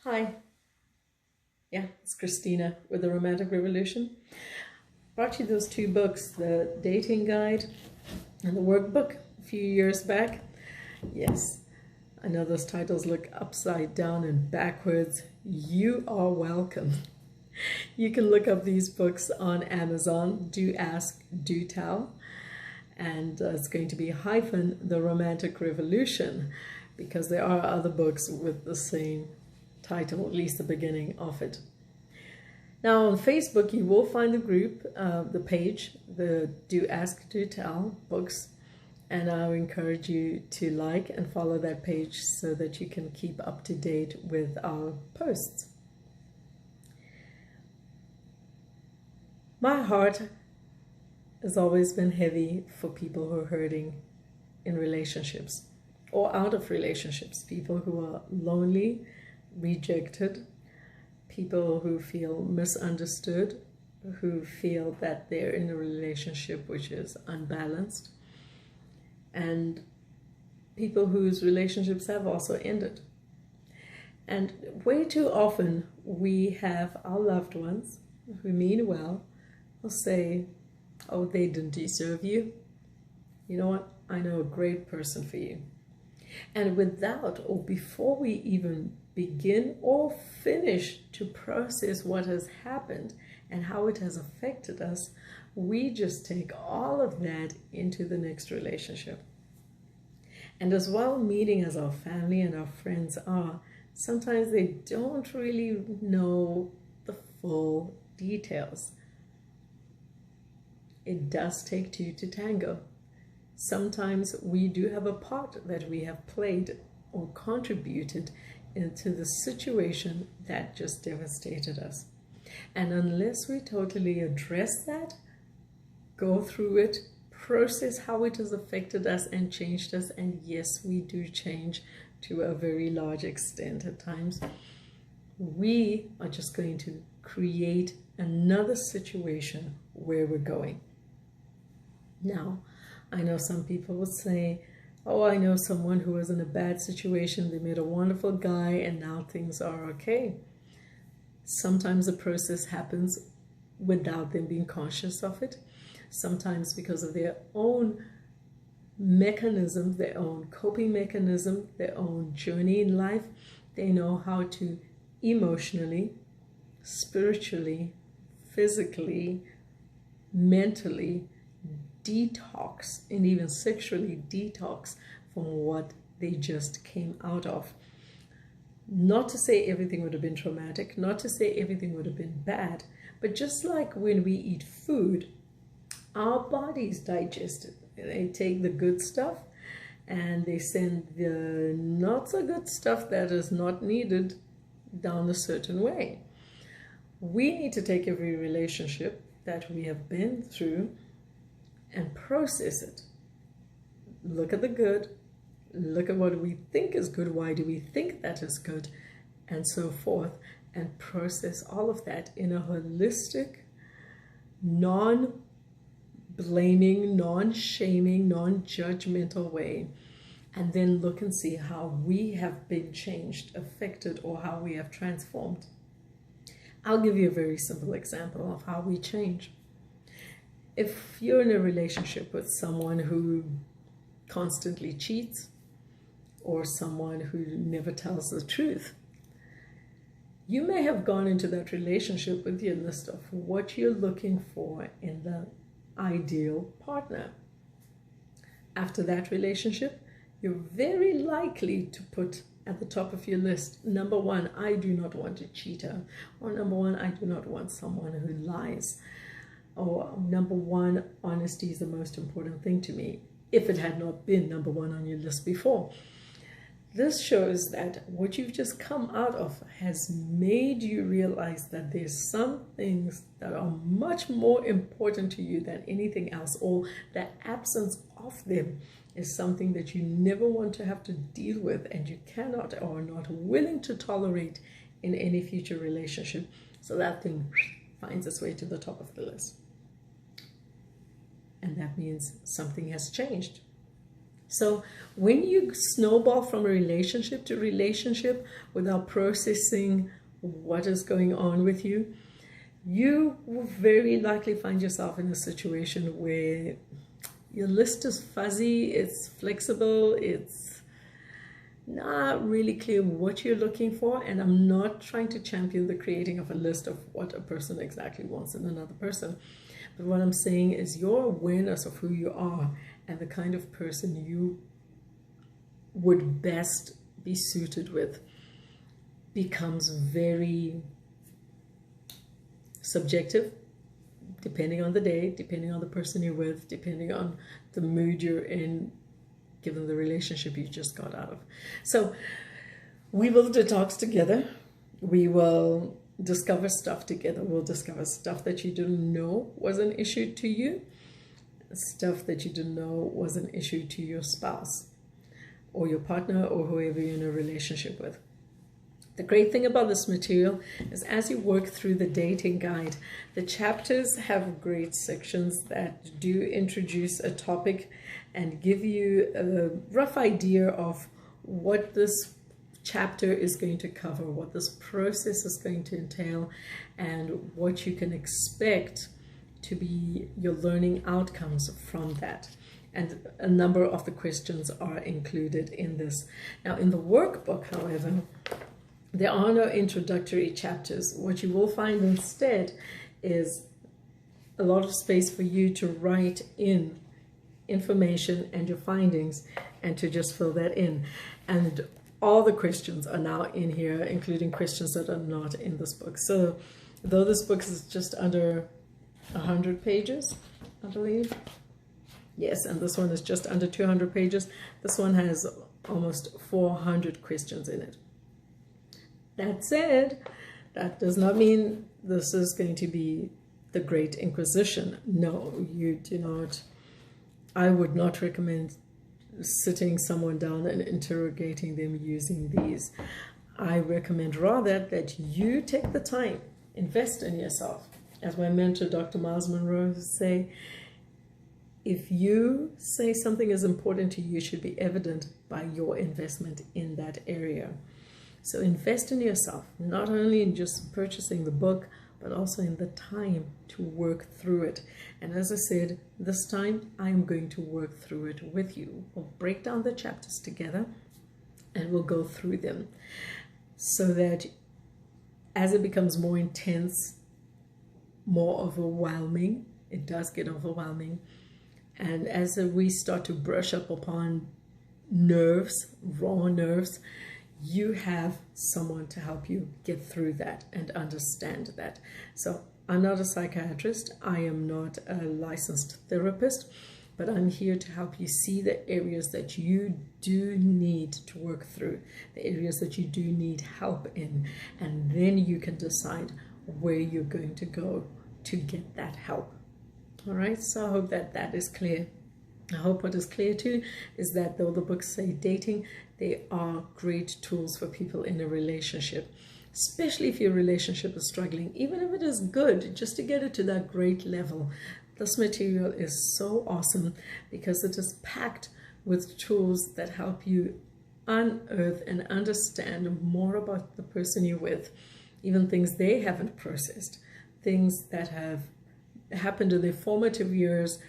Hi, yeah, it's Christina with the Romantic Revolution. Brought you those two books, the dating guide and the workbook, a few years back. Yes, I know those titles look upside down and backwards. You are welcome. You can look up these books on Amazon. Do ask, do tell. And it's going to be hyphen the Romantic Revolution, because there are other books with the same title, at least the beginning of it. Now on Facebook you will find the group, the page, the Do Ask, Do Tell books, and I would encourage you to like and follow that page so that you can keep up to date with our posts. My heart has always been heavy for people who are hurting in relationships or out of relationships, people who are lonely, rejected, people who feel misunderstood, who feel that they're in a relationship which is unbalanced, and people whose relationships have also ended. And way too often we have our loved ones who mean well will say, oh, they didn't deserve you. You know what? I know a great person for you. And without, or before we even begin or finish to process what has happened and how it has affected us, we just take all of that into the next relationship. And as well meaning as our family and our friends are, sometimes they don't really know the full details. It does take two to tango. Sometimes we do have a part that we have played or contributed into the situation that just devastated us. And unless we totally address that, go through it, process how it has affected us and changed us, and yes, we do change to a very large extent at times, we are just going to create another situation where we're going. Now, I know some people would say, oh, I know someone who was in a bad situation, they met a wonderful guy and now things are okay. Sometimes the process happens without them being conscious of it. Sometimes because of their own mechanism, their own coping mechanism, their own journey in life, they know how to emotionally, spiritually, physically, mentally detox, and even sexually detox from what they just came out of. Not to say everything would have been traumatic, not to say everything would have been bad, but just like when we eat food, our bodies digest it. They take the good stuff and they send the not so good stuff that is not needed down a certain way. We need to take every relationship that we have been through and process it. Look at the good, look at what we think is good, why do we think that is good, and so forth, and process all of that in a holistic, non-blaming, non-shaming, non-judgmental way, and then look and see how we have been changed, affected, or how we have transformed. I'll give you a very simple example of how we change. If you're in a relationship with someone who constantly cheats or someone who never tells the truth, you may have gone into that relationship with your list of what you're looking for in the ideal partner. After that relationship, you're very likely to put at the top of your list, number one, I do not want a cheater, or number one, I do not want someone who lies. Or number one, honesty is the most important thing to me, if it had not been number one on your list before. This shows that what you've just come out of has made you realize that there's some things that are much more important to you than anything else, or the absence of them is something that you never want to have to deal with, and you cannot or are not willing to tolerate in any future relationship. So that thing finds its way to the top of the list. And that means something has changed. So when you snowball from a relationship to relationship without processing what is going on with you, you will very likely find yourself in a situation where your list is fuzzy, it's flexible, it's not really clear what you're looking for. And I'm not trying to champion the creating of a list of what a person exactly wants in another person. But what I'm saying is your awareness of who you are and the kind of person you would best be suited with becomes very subjective, depending on the day, depending on the person you're with, depending on the mood you're in, given the relationship you just got out of. So we will detox together. We will discover stuff together. We'll discover stuff that you didn't know was an issue to you, stuff that you didn't know was an issue to your spouse or your partner or whoever you're in a relationship with. The great thing about this material is as you work through the dating guide, the chapters have great sections that do introduce a topic and give you a rough idea of what this chapter is going to cover, what this process is going to entail, and what you can expect to be your learning outcomes from that. And a number of the questions are included in this. Now, in the workbook, however, there are no introductory chapters. What you will find instead is a lot of space for you to write in information and your findings and to just fill that in. And all the questions are now in here, including questions that are not in this book. So though this book is just under 100 pages, I believe. Yes, and this one is just under 200 pages. This one has almost 400 questions in it. That said, that does not mean this is going to be the Great Inquisition. No, you do not. I would not recommend sitting someone down and interrogating them using these. I recommend rather that you take the time, invest in yourself. As my mentor, Dr. Miles Monroe, say, if you say something is important to you, it should be evident by your investment in that area. So invest in yourself, not only in just purchasing the book, but also in the time to work through it. And as I said, this time I'm going to work through it with you. We'll break down the chapters together and we'll go through them so that as it becomes more intense, more overwhelming, it does get overwhelming. And as we start to brush up upon nerves, raw nerves, you have someone to help you get through that and understand that. So I'm not a psychiatrist. I am not a licensed therapist, but I'm here to help you see the areas that you do need to work through, the areas that you do need help in, and then you can decide where you're going to go to get that help. All right, so I hope that that is clear. I hope what is clear too is that though the books say dating, they are great tools for people in a relationship, especially if your relationship is struggling, even if it is good, just to get it to that great level. This material is so awesome because it is packed with tools that help you unearth and understand more about the person you're with, even things they haven't processed, things that have happened in their formative years,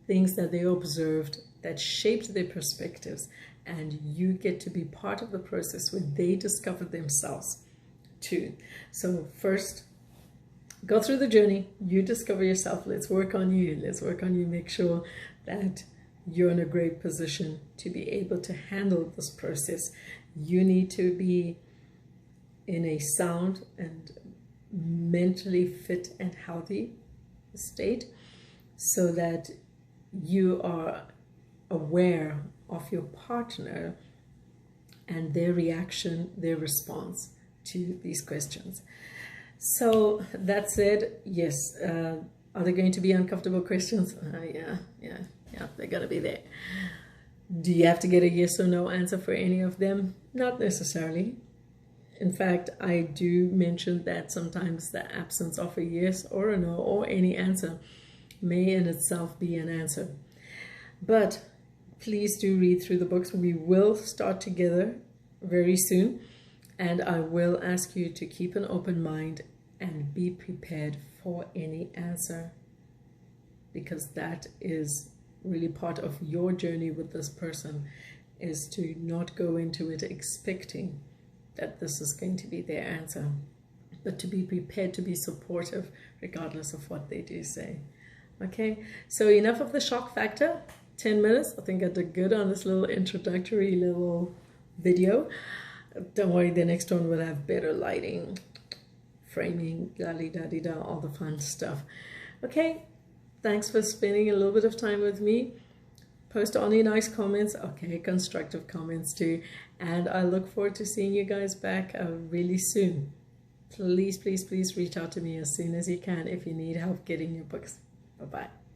things that they observed that shaped their perspectives, and you get to be part of the process where they discover themselves too. So first, go through the journey, you discover yourself, let's work on you, make sure that you're in a great position to be able to handle this process. You need to be in a sound and mentally fit and healthy state so that you are aware of your partner and their reaction, their response to these questions. So that said, yes, are there going to be uncomfortable questions? Yeah, they're going to be there. Do you have to get a yes or no answer for any of them? Not necessarily. In fact, I do mention that sometimes the absence of a yes or a no or any answer may in itself be an answer. But please do read through the books. We will start together very soon, and I will ask you to keep an open mind and be prepared for any answer, because that is really part of your journey with this person, is to not go into it expecting that this is going to be their answer, but to be prepared to be supportive regardless of what they do say. Okay, so enough of the shock factor. 10 minutes. I think I did good on this little introductory little video. Don't worry, the next one will have better lighting, framing, da-di-da-di-da, all the fun stuff. Okay, thanks for spending a little bit of time with me. Post any nice comments, okay, constructive comments too. And I look forward to seeing you guys back really soon. Please, please, please reach out to me as soon as you can if you need help getting your books. Bye-bye.